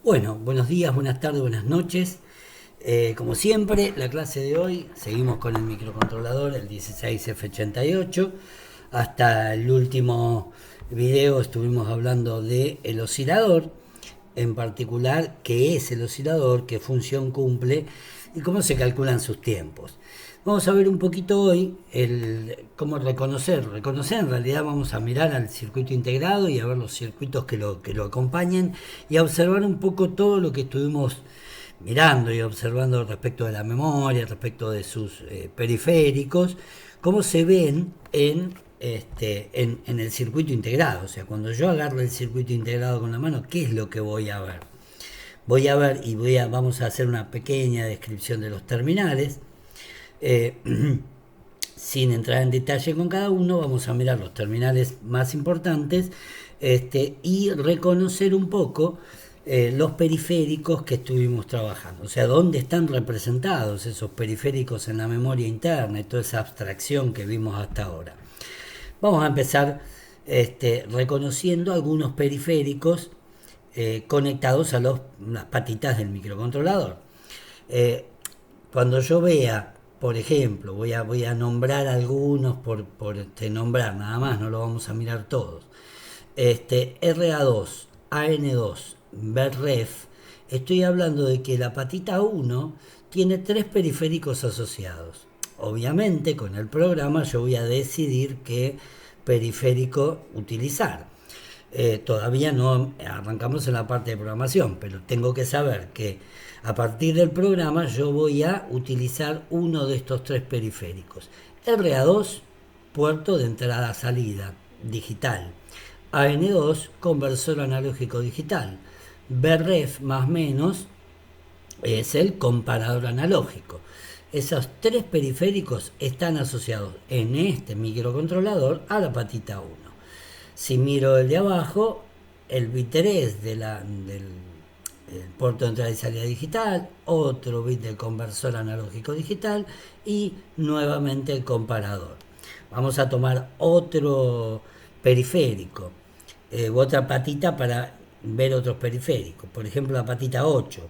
Bueno, buenos días, buenas tardes, buenas noches. Como siempre, la clase de hoy, seguimos con el microcontrolador, el 16F88. Hasta el último video estuvimos hablando de el oscilador, en particular qué es el oscilador, qué función cumple y cómo se calculan sus tiempos. Vamos a ver un poquito hoy cómo reconocer. Reconocer, en realidad vamos a mirar al circuito integrado y a ver los circuitos que lo acompañan y a observar un poco todo lo que estuvimos mirando y observando respecto de la memoria, respecto de sus periféricos, cómo se ven en el circuito integrado. O sea, cuando yo agarro el circuito integrado con la mano, ¿qué es lo que voy a ver? Voy a ver y vamos a hacer una pequeña descripción de los terminales. Eh, Sin entrar en detalle con cada uno, vamos a mirar los terminales más importantes y reconocer un poco los periféricos que estuvimos trabajando. O sea, dónde están representados esos periféricos en la memoria interna y toda esa abstracción que vimos hasta ahora. Vamos a empezar reconociendo algunos periféricos conectados a las patitas del microcontrolador. Eh, Cuando yo vea, por ejemplo, voy a nombrar algunos por nombrar nada más, no lo vamos a mirar todos. RA2, AN2, BREF, estoy hablando de que la patita 1 tiene tres periféricos asociados. Obviamente con el programa yo voy a decidir qué periférico utilizar. Todavía no arrancamos en la parte de programación, pero tengo que saber que a partir del programa yo voy a utilizar uno de estos tres periféricos. RA2, puerto de entrada-salida digital. AN2, conversor analógico digital. BREF más menos es el comparador analógico. Esos tres periféricos están asociados en este microcontrolador a la patita 1. Si miro el de abajo, el bit 3 del puerto de entrada y salida digital, otro bit del conversor analógico digital y nuevamente el comparador. Vamos a tomar otro periférico, otra patita para ver otros periféricos. Por ejemplo, la patita 8,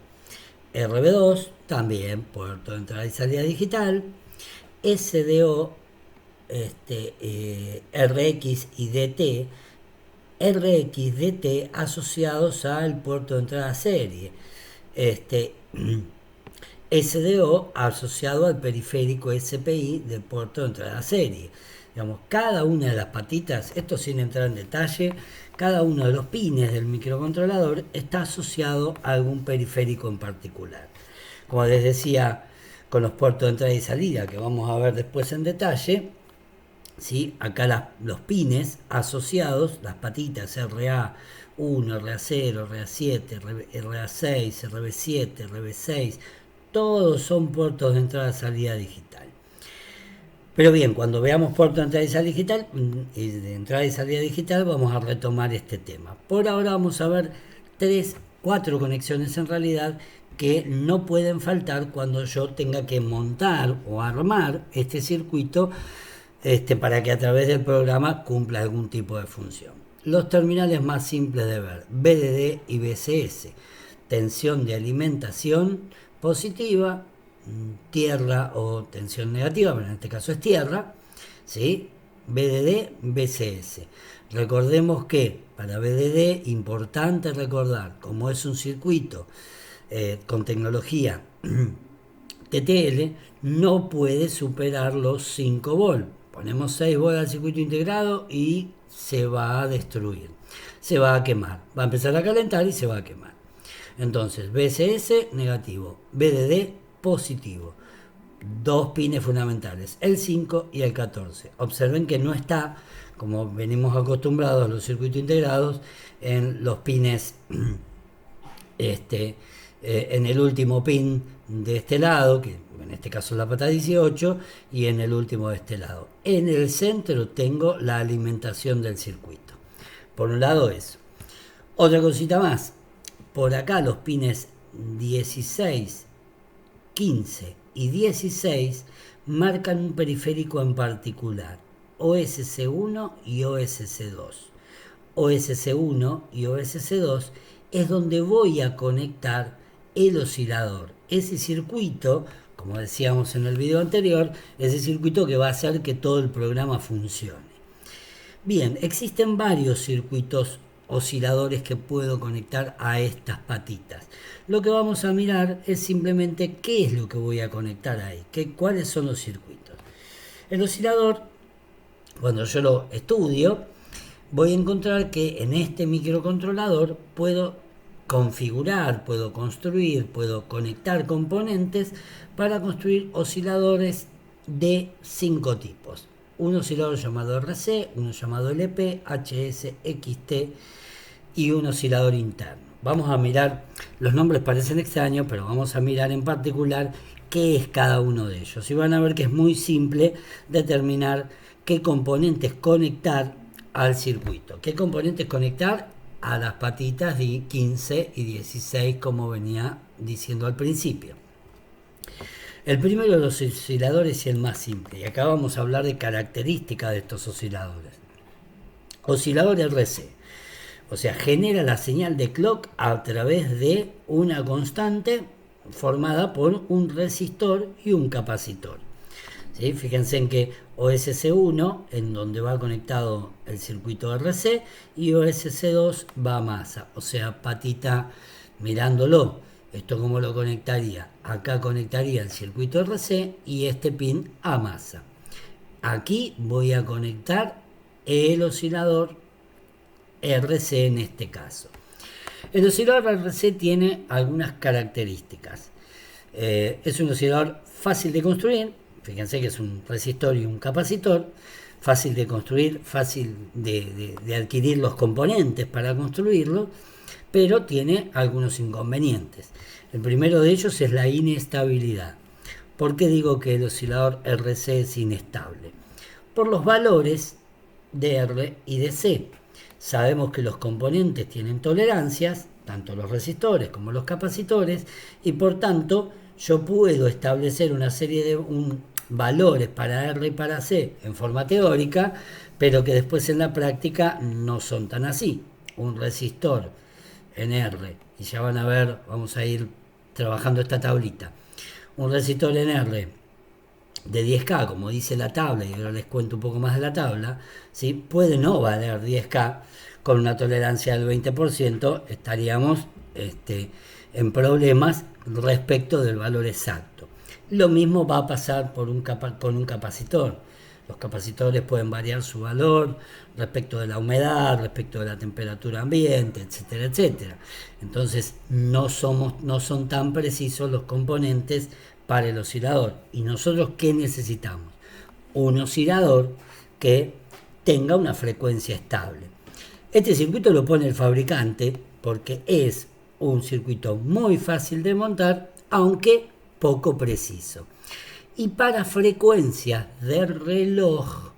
RB2, también puerto de entrada y salida digital, SDO, RX y DT, RXDT asociados al puerto de entrada serie. SDO asociado al periférico SPI del puerto de entrada serie. Digamos, cada una de las patitas, esto sin entrar en detalle, cada uno de los pines del microcontrolador está asociado a algún periférico en particular. Como les decía, con los puertos de entrada y salida, que vamos a ver después en detalle, ¿sí? Acá los pines asociados, las patitas RA1, RA0, RA7, RA6, RB7, RB6, todos son puertos de entrada-salida digital. Pero bien, cuando veamos puertos de entrada y salida digital, de entrada y salida digital, vamos a retomar este tema. Por ahora vamos a ver cuatro conexiones en realidad que no pueden faltar cuando yo tenga que montar o armar este circuito para que a través del programa cumpla algún tipo de función. Los terminales más simples de ver, BDD y BCS, tensión de alimentación positiva, tierra o tensión negativa, pero en este caso es tierra, ¿sí? BDD, BCS. Recordemos que para BDD, importante recordar, como es un circuito con tecnología TTL, no puede superar los 5 volts. Ponemos 6 volts al circuito integrado y se va a destruir, se va a quemar, va a empezar a calentar y se va a quemar. Entonces, BCS negativo, BDD positivo. Dos pines fundamentales, el 5 y el 14. Observen que no está, como venimos acostumbrados a los circuitos integrados, en los pines, en el último pin de este lado, que en este caso es la pata 18, y en el último de este lado. En el centro tengo la alimentación del circuito. Por un lado eso. Otra cosita más. Por acá los pines 16, 15 y 16 marcan un periférico en particular, OSC1 y OSC2. OSC1 y OSC2 es donde voy a conectar el oscilador. Ese circuito, como decíamos en el video anterior, ese circuito que va a hacer que todo el programa funcione. Bien, existen varios circuitos osciladores que puedo conectar a estas patitas. Lo que vamos a mirar es simplemente qué es lo que voy a conectar ahí, cuáles son los circuitos. El oscilador, cuando yo lo estudio, voy a encontrar que en este microcontrolador puedo configurar, puedo construir, puedo conectar componentes para construir osciladores de 5 tipos. Un oscilador llamado RC, uno llamado LP, HS, XT y un oscilador interno. Vamos a mirar, los nombres parecen extraños, pero vamos a mirar en particular qué es cada uno de ellos. Y van a ver que es muy simple determinar qué componentes conectar al circuito. ¿Qué componentes conectar a las patitas de 15 y 16 como venía diciendo al principio? El primero de los osciladores y el más simple. Y acá vamos a hablar de características de estos osciladores. Oscilador RC. O sea, genera la señal de clock a través de una constante formada por un resistor y un capacitor. ¿Sí? Fíjense en que OSC1, en donde va conectado el circuito RC, y OSC2 va a masa. O sea, patita mirándolo. ¿Esto cómo lo conectaría? Acá conectaría el circuito RC y este pin a masa. Aquí voy a conectar el oscilador RC en este caso. El oscilador RC tiene algunas características. Es un oscilador fácil de construir. Fíjense que es un resistor y un capacitor. Fácil de construir, fácil de adquirir los componentes para construirlo, pero tiene algunos inconvenientes. El primero de ellos es la inestabilidad. ¿Por qué digo que el oscilador RC es inestable? Por los valores de R y de C. Sabemos que los componentes tienen tolerancias, tanto los resistores como los capacitores, y por tanto yo puedo establecer una serie de valores para R y para C en forma teórica, pero que después en la práctica no son tan así. Un resistor en R, y ya van a ver, vamos a ir trabajando esta tablita. Un resistor en R de 10K, como dice la tabla, y ahora les cuento un poco más de la tabla, ¿sí? Puede no valer 10K, con una tolerancia del 20%, estaríamos en problemas respecto del valor exacto. Lo mismo va a pasar con un capacitor. Los capacitores pueden variar su valor respecto de la humedad, respecto de la temperatura ambiente, etcétera, etcétera. Entonces no son tan precisos los componentes para el oscilador. ¿Y nosotros qué necesitamos? Un oscilador que tenga una frecuencia estable. Este circuito lo pone el fabricante porque es un circuito muy fácil de montar, aunque poco preciso. Y para frecuencias de reloj,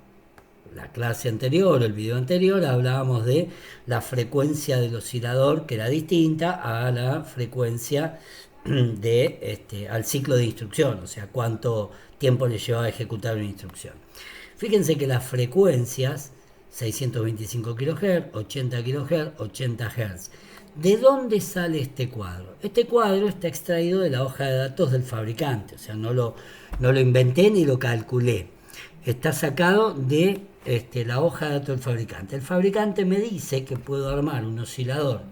la clase anterior, el video anterior, hablábamos de la frecuencia del oscilador, que era distinta a la frecuencia al ciclo de instrucción, o sea, cuánto tiempo le llevaba a ejecutar una instrucción. Fíjense que las frecuencias, 625 kHz, 80 kHz, 80 Hz. ¿De dónde sale este cuadro? Este cuadro está extraído de la hoja de datos del fabricante, o sea, no lo inventé ni lo calculé. Está sacado de la hoja de datos del fabricante. El fabricante me dice que puedo armar un oscilador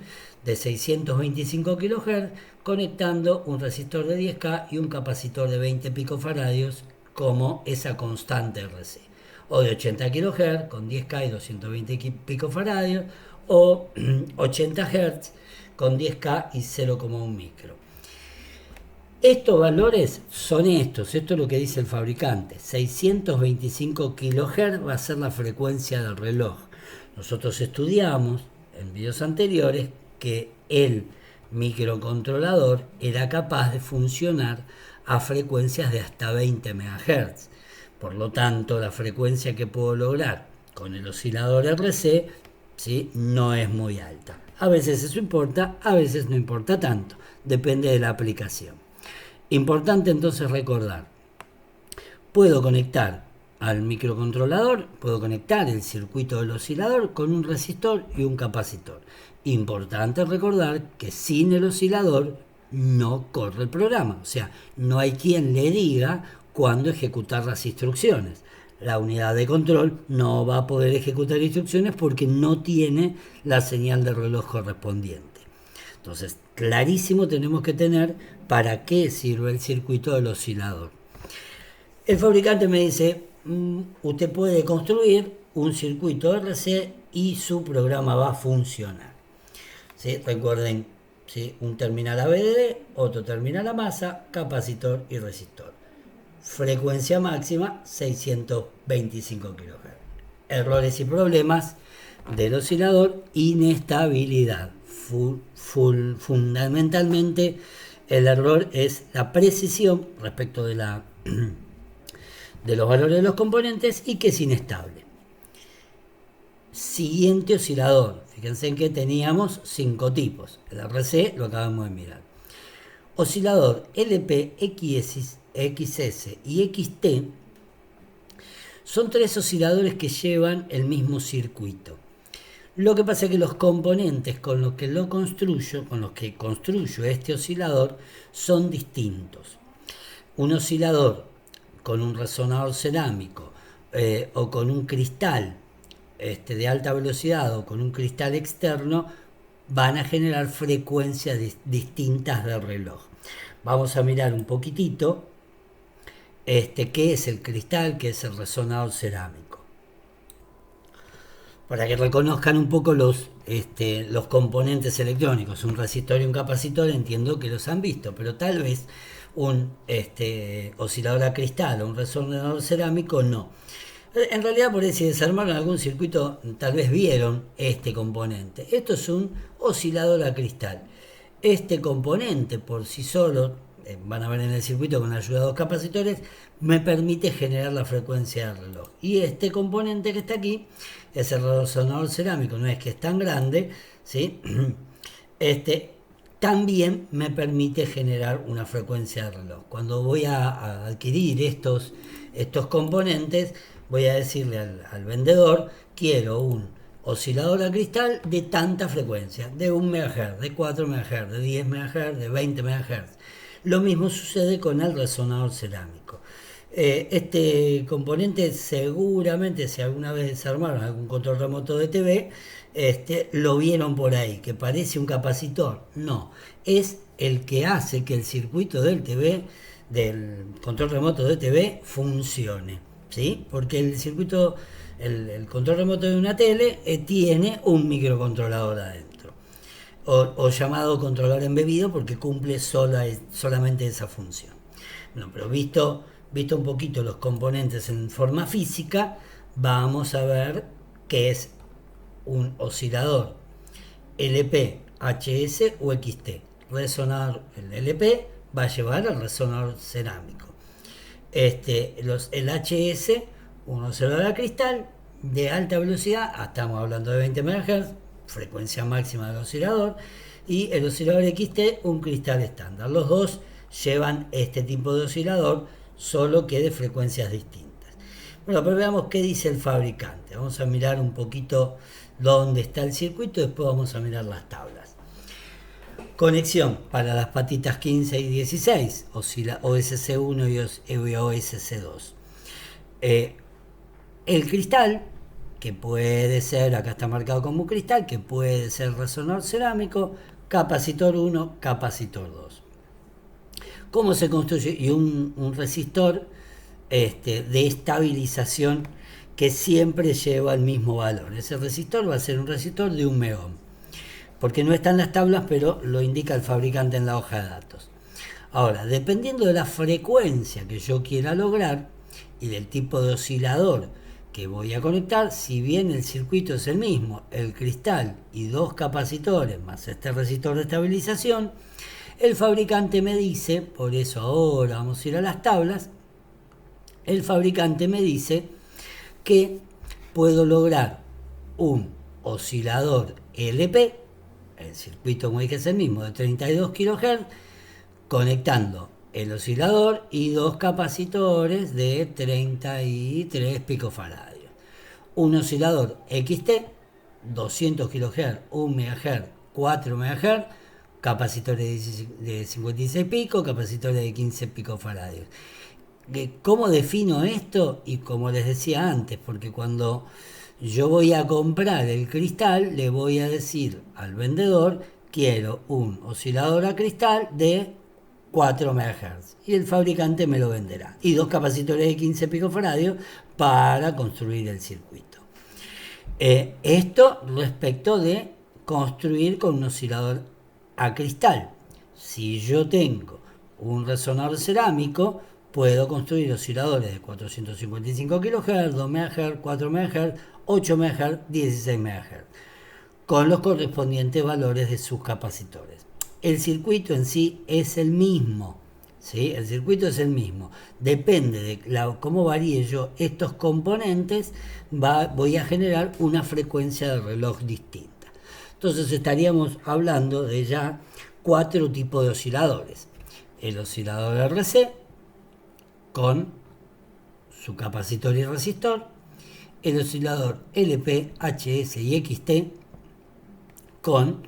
de 625 kHz conectando un resistor de 10K y un capacitor de 20 picofaradios como esa constante RC. O de 80 kHz con 10K y 220 picofaradios, o 80 Hz con 10K y 0,1 micro. Estos valores son estos, esto es lo que dice el fabricante. 625 kHz va a ser la frecuencia del reloj. Nosotros estudiamos en videos anteriores que el microcontrolador era capaz de funcionar a frecuencias de hasta 20 MHz. Por lo tanto, la frecuencia que puedo lograr con el oscilador RC, ¿sí?, no es muy alta. A veces eso importa, a veces no importa tanto. Depende de la aplicación. Importante entonces recordar, puedo conectar al microcontrolador, puedo conectar el circuito del oscilador con un resistor y un capacitor. Importante recordar que sin el oscilador no corre el programa, o sea, no hay quien le diga cuándo ejecutar las instrucciones. La unidad de control no va a poder ejecutar instrucciones porque no tiene la señal de reloj correspondiente. Entonces, clarísimo tenemos que tener para qué sirve el circuito del oscilador. El fabricante me dice, usted puede construir un circuito RC y su programa va a funcionar. ¿Sí? Recuerden, ¿sí? Un terminal ABDD, otro terminal a masa, capacitor y resistor. Frecuencia máxima 625 kHz. Errores y problemas del oscilador, inestabilidad. Fundamentalmente el error es la precisión respecto de los valores de los componentes y que es inestable. Siguiente oscilador. Fíjense en que teníamos 5 tipos. El RC lo acabamos de mirar. Oscilador LP, XS y XT son 3 osciladores que llevan el mismo circuito. Lo que pasa es que los componentes con los que construyo este oscilador son distintos. Un oscilador con un resonador cerámico o con un cristal de alta velocidad o con un cristal externo van a generar frecuencias distintas de reloj. Vamos a mirar un poquitito qué es el cristal, qué es el resonador cerámico, para que reconozcan un poco los componentes electrónicos. Un resistor y un capacitor entiendo que los han visto, pero tal vez un oscilador a cristal o un resonador cerámico no. En realidad, por ahí si desarmaron algún circuito, tal vez vieron este componente. Esto es un oscilador a cristal. Este componente por sí solo, van a ver en el circuito con ayuda de 2 capacitores, me permite generar la frecuencia del reloj. Y este componente que está aquí es el resonador cerámico, no es que es tan grande, ¿sí? También me permite generar una frecuencia de reloj. Cuando voy a adquirir estos componentes, voy a decirle al vendedor, quiero un oscilador a cristal de tanta frecuencia, de 1 MHz, de 4 MHz, de 10 MHz, de 20 MHz. Lo mismo sucede con el resonador cerámico. Este componente seguramente, si alguna vez desarmaron algún control remoto de TV, lo vieron por ahí, que parece un capacitor. No, es el que hace que el circuito del TV, del control remoto de TV, funcione. ¿Sí? Porque el circuito, el control remoto de una tele tiene un microcontrolador adentro, o llamado controlador embebido, porque cumple solamente esa función. Bueno, pero visto un poquito los componentes en forma física, vamos a ver qué es un oscilador LP, HS o XT. Resonador, el LP va a llevar al resonador cerámico. El HS, un oscilador a cristal de alta velocidad, estamos hablando de 20 MHz, frecuencia máxima del oscilador, y el oscilador XT, un cristal estándar. Los dos llevan este tipo de oscilador, solo que de frecuencias distintas. Bueno, pero veamos qué dice el fabricante. Vamos a mirar un poquito dónde está el circuito y después vamos a mirar las tablas. Conexión para las patitas 15 y 16, OSC1 y OSC2. El cristal, que puede ser, acá está marcado como cristal, que puede ser resonador cerámico, capacitor 1, capacitor 2. ¿Cómo se construye? Y un resistor de estabilización que siempre lleva el mismo valor. Ese resistor va a ser un resistor de 1 megahm. Porque no están las tablas, pero lo indica el fabricante en la hoja de datos. Ahora, dependiendo de la frecuencia que yo quiera lograr y del tipo de oscilador que voy a conectar, si bien el circuito es el mismo, el cristal y 2 capacitores más este resistor de estabilización, el fabricante me dice, por eso ahora vamos a ir a las tablas, el fabricante me dice que puedo lograr un oscilador LP, el circuito como dije es el mismo, de 32 kHz, conectando el oscilador y dos capacitores de 33 picofaradios. Un oscilador XT, 200 kHz, 1 MHz, 4 MHz, capacitores de 56 pico, capacitores de 15 picofaradios. ¿Cómo defino esto? Y como les decía antes, porque cuando yo voy a comprar el cristal, le voy a decir al vendedor, quiero un oscilador a cristal de 4 MHz. Y el fabricante me lo venderá. Y dos capacitores de 15 picofaradios para construir el circuito. Esto respecto de construir con un oscilador a cristal. Si yo tengo un resonador cerámico, puedo construir osciladores de 455 kHz, 2 MHz, 4 MHz, 8 MHz, 16 MHz, con los correspondientes valores de sus capacitores. El circuito en sí es el mismo, ¿sí? El circuito es el mismo. Depende de cómo varíe yo estos componentes, voy a generar una frecuencia de reloj distinta. Entonces estaríamos hablando de ya 4 tipos de osciladores. El oscilador RC con su capacitor y resistor, el oscilador LP, HS y XT con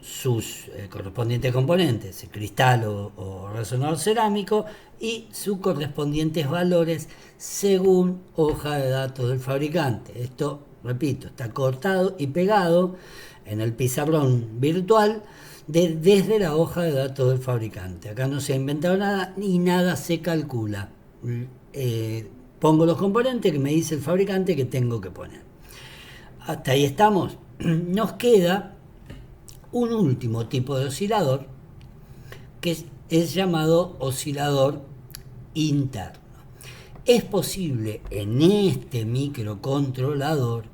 sus correspondientes componentes, cristal o resonador cerámico, y sus correspondientes valores según hoja de datos del fabricante. Esto, repito, está cortado y pegado en el pizarrón virtual desde la hoja de datos del fabricante. Acá no se ha inventado nada ni nada se calcula. Pongo los componentes que me dice el fabricante que tengo que poner. Hasta ahí estamos. Nos queda un último tipo de oscilador que es llamado oscilador interno. Es posible en este microcontrolador,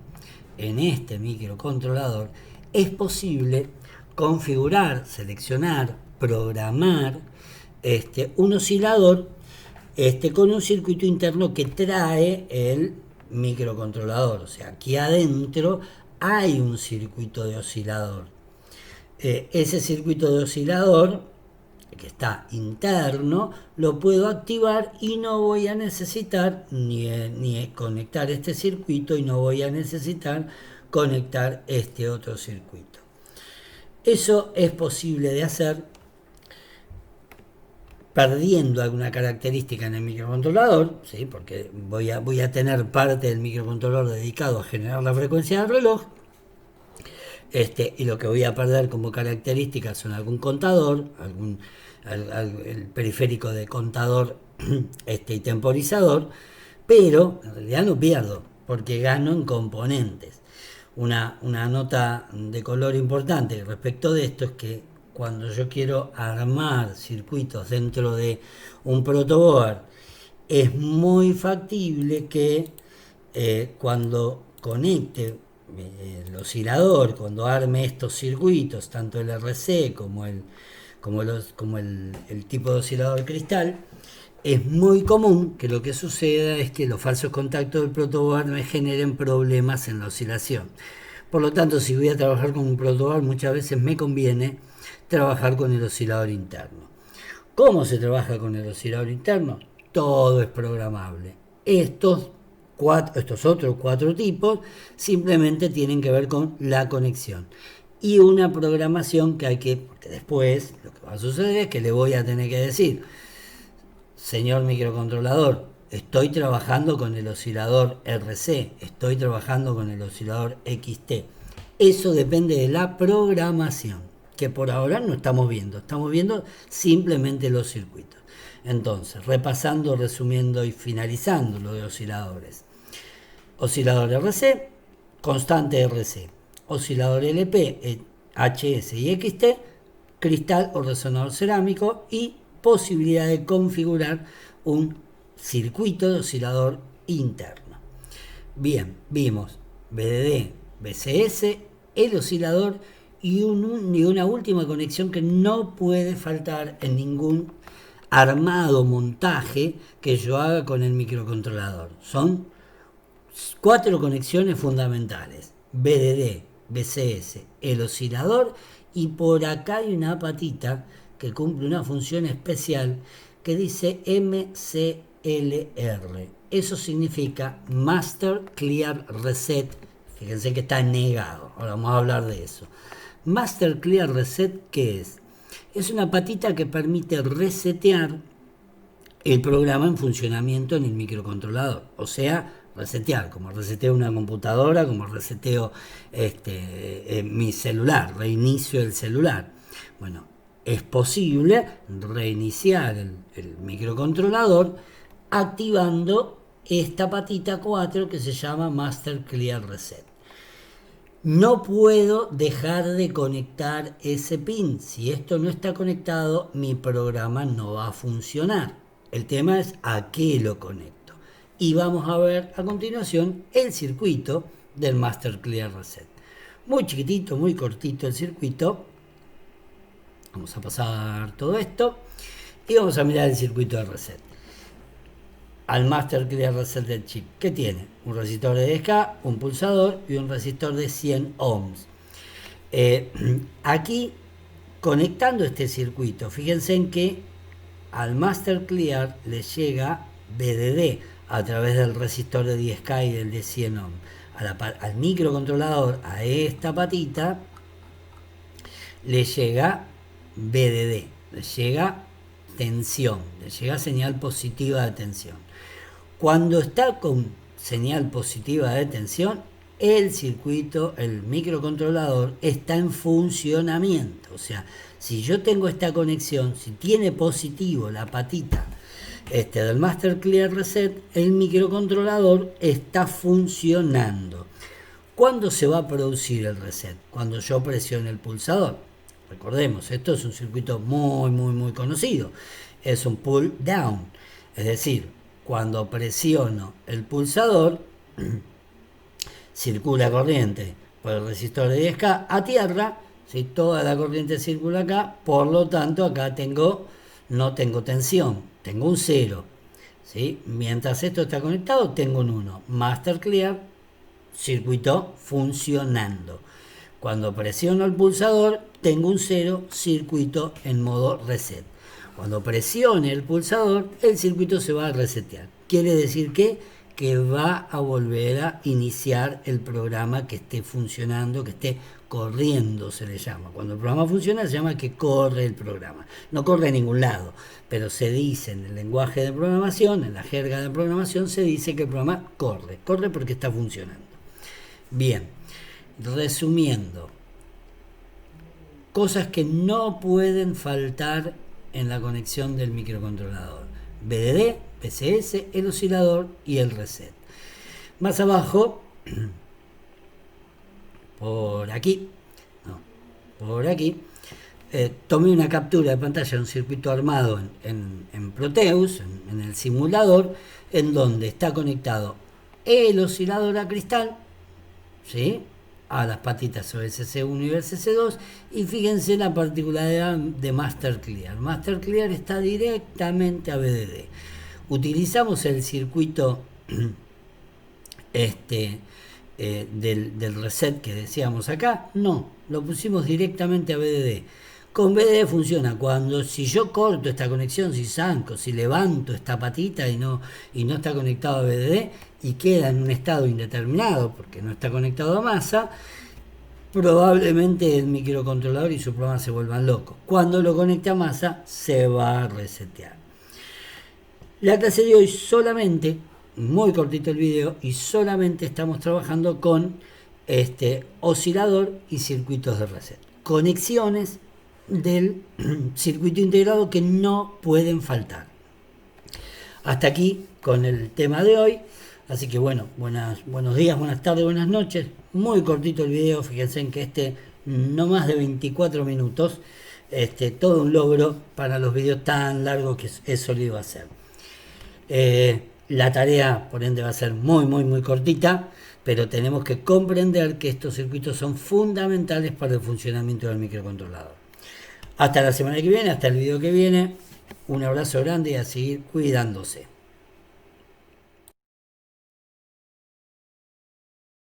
es posible configurar, seleccionar, programar un oscilador con un circuito interno que trae el microcontrolador. O sea, aquí adentro hay un circuito de oscilador. Ese circuito de oscilador que está interno lo puedo activar y no voy a necesitar ni conectar este circuito y no voy a necesitar conectar este otro circuito. Eso es posible de hacer perdiendo alguna característica en el microcontrolador, ¿sí? Porque voy a tener parte del microcontrolador dedicado a generar la frecuencia del reloj, y lo que voy a perder como características son algún contador, el periférico de contador y temporizador, pero en realidad no pierdo, porque gano en componentes. Una nota de color importante respecto de esto es que cuando yo quiero armar circuitos dentro de un protoboard, es muy factible que cuando conecte el oscilador, cuando arme estos circuitos, tanto el RC como el tipo de oscilador cristal, es muy común que lo que suceda es que los falsos contactos del protoboard me generen problemas en la oscilación. Por lo tanto, si voy a trabajar con un protoboard, muchas veces me conviene trabajar con el oscilador interno. ¿Cómo se trabaja con el oscilador interno? Todo es programable. Estos otros 4 tipos simplemente tienen que ver con la conexión y una programación porque después lo que va a suceder es que le voy a tener que decir: señor microcontrolador, estoy trabajando con el oscilador RC, estoy trabajando con el oscilador XT. Eso depende de la programación, que por ahora no estamos viendo simplemente los circuitos. Entonces, repasando, resumiendo y finalizando lo de osciladores: oscilador RC, constante RC; oscilador LP, HS y XT, cristal o resonador cerámico; y posibilidad de configurar un circuito de oscilador interno. Bien, vimos BDD, BCS, el oscilador y una última conexión que no puede faltar en ningún armado, montaje que yo haga con el microcontrolador. Son 4 conexiones fundamentales: BDD, BCS, el oscilador, y por acá hay una patita que cumple una función especial que dice MCLR. Eso significa Master Clear Reset. Fíjense que está negado. Ahora vamos a hablar de eso. Master Clear Reset, ¿qué es? Es una patita que permite resetear el programa en funcionamiento en el microcontrolador. O sea, resetear, como reseteo una computadora, como reseteo mi celular, reinicio el celular. Bueno, es posible reiniciar el microcontrolador activando esta patita 4 que se llama Master Clear Reset. No puedo dejar de conectar ese pin. Si esto no está conectado, mi programa no va a funcionar. El tema es a qué lo conecto. Y vamos a ver a continuación el circuito del Master Clear Reset. Muy chiquitito, muy cortito el circuito. Vamos a pasar todo esto y vamos a mirar el circuito de reset. Al Master Clear Reset del chip, ¿qué tiene? Un resistor de 10K, un pulsador y un resistor de 100 ohms. Aquí, conectando este circuito, fíjense en que al Master Clear le llega VDD a través del resistor de 10K y del de 100 ohms. Al microcontrolador, a esta patita, le llega VDD, le llega tensión, le llega señal positiva de tensión. Cuando está con señal positiva de tensión, el circuito, el microcontrolador está en funcionamiento. O sea, si yo tengo esta conexión, si tiene positivo la patita del Master Clear Reset, el microcontrolador está funcionando. ¿Cuándo se va a producir el reset? Cuando yo presione el pulsador. Recordemos, esto es un circuito muy conocido. Es un pull down. Es decir, cuando presiono el pulsador, circula corriente por el resistor de 10K a tierra. ¿Sí? Toda la corriente circula acá. Por lo tanto, acá no tengo tensión. Tengo un 0. ¿Sí? Mientras esto está conectado, tengo un 1. Master Clear, circuito funcionando. Cuando presiono el pulsador, tengo un 0, circuito en modo reset. Cuando presione el pulsador, el circuito se va a resetear. Quiere decir que va a volver a iniciar el programa que esté funcionando, que esté corriendo, se le llama. Cuando el programa funciona, se llama que corre el programa. No corre a ningún lado, pero se dice en el lenguaje de programación, en la jerga de programación, se dice que el programa corre. Corre porque está funcionando. Bien, resumiendo, cosas que no pueden faltar en la conexión del microcontrolador: VDD, PCS, el oscilador y el reset. Más abajo, por aquí, tomé una captura de pantalla de un circuito armado en Proteus, en el simulador, en donde está conectado el oscilador a cristal, ¿sí?, a las patitas OSC1 y OSC2, y fíjense la particularidad de Master Clear. Master Clear está directamente a VDD. Utilizamos el circuito del reset que decíamos acá. No, lo pusimos directamente a VDD. Con VDD funciona si yo corto esta conexión, si levanto esta patita y no está conectado a VDD y queda en un estado indeterminado porque no está conectado a masa, probablemente el microcontrolador y su programa se vuelvan locos. Cuando lo conecte a masa, se va a resetear. La clase de hoy solamente, muy cortito el video, y solamente estamos trabajando con oscilador y circuitos de reset. Conexiones del circuito integrado que no pueden faltar. Hasta aquí con el tema de hoy. Así que buenos días, buenas tardes, buenas noches. Muy cortito el video, fíjense en que no más de 24 minutos. Todo un logro para los videos tan largos que he solido hacer. La tarea, por ende, va a ser muy cortita, pero tenemos que comprender que estos circuitos son fundamentales para el funcionamiento del microcontrolador. Hasta la semana que viene, hasta el video que viene. Un abrazo grande y a seguir cuidándose.